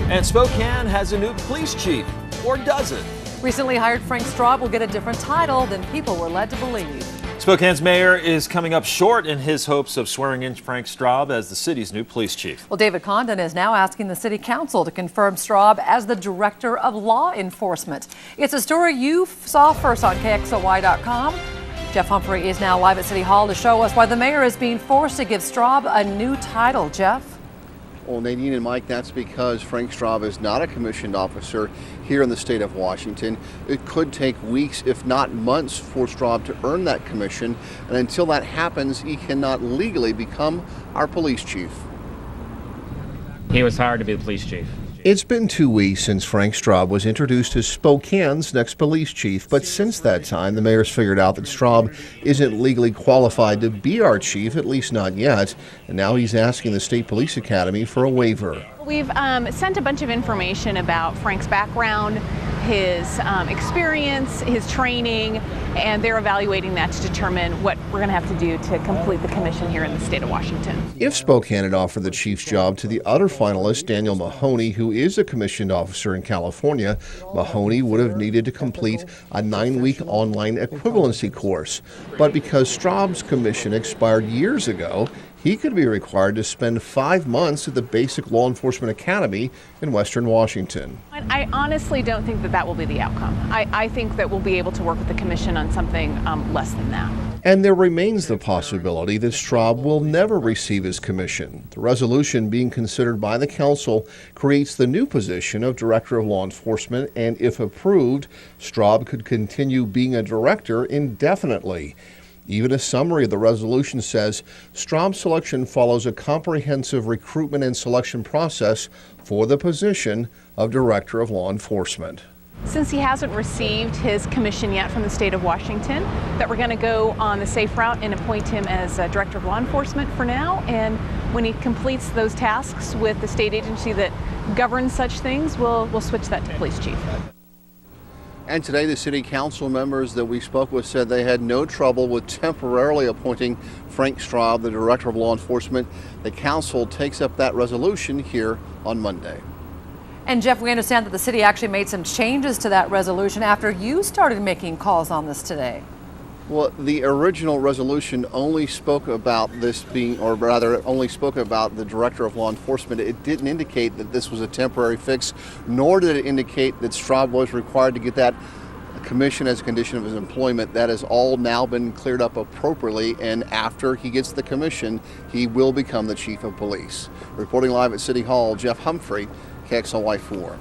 And Spokane has a new police chief, or does it? Recently hired Frank Straub will get a different title than people were led to believe. Spokane's mayor is coming up short in his hopes of swearing in Frank Straub as the city's new police chief. Well, David Condon is now asking the city council to confirm Straub as the director of law enforcement. It's a story you saw first on KXLY.com. Jeff Humphrey is now live at City Hall to show us why the mayor is being forced to give Straub a new title. Jeff? Well, Nadine and Mike, that's because Frank Straub is not a commissioned officer here in the state of Washington. It could take weeks, if not months, for Straub to earn that commission. And until that happens, he cannot legally become our police chief. He was hired to be the police chief. It's been 2 weeks since Frank Straub was introduced as Spokane's next police chief, but since that time, the mayor's figured out that Straub isn't legally qualified to be our chief, at least not yet, and now he's asking the State Police Academy for a waiver. We've sent a bunch of information about Frank's background, his experience, his training, and they're evaluating that to determine what we're going to have to do to complete the commission here in the state of Washington. If Spokane had offered the chief's job to the other finalist, Daniel Mahoney, who is a commissioned officer in California, Mahoney would have needed to complete a 9-week online equivalency course. But because Straub's commission expired years ago, he could be required to spend 5 months at the Basic Law Enforcement Academy in Western Washington. I honestly don't think that will be the outcome. I think that we'll be able to work with the commission on something less than that. And there remains the possibility that Straub will never receive his commission. The resolution being considered by the council creates the new position of Director of Law Enforcement, and if approved, Straub could continue being a director indefinitely. Even a summary of the resolution says Straub's selection follows a comprehensive recruitment and selection process for the position of Director of Law Enforcement. Since he hasn't received his commission yet from the state of Washington, that we're going to go on the safe route and appoint him as Director of Law Enforcement for now. And when he completes those tasks with the state agency that governs such things, we'll switch that to police chief. And today, the city council members that we spoke with said they had no trouble with temporarily appointing Frank Straub, the Director of Law Enforcement. The council takes up that resolution here on Monday. And Jeff, we understand that the city actually made some changes to that resolution after you started making calls on this today. Well, the original resolution only spoke about this being, or rather, only spoke about the Director of Law Enforcement. It didn't indicate that this was a temporary fix, nor did it indicate that Straub was required to get that commission as a condition of his employment. That has all now been cleared up appropriately, and after he gets the commission, he will become the Chief of Police. Reporting live at City Hall, Jeff Humphrey, KXLY4.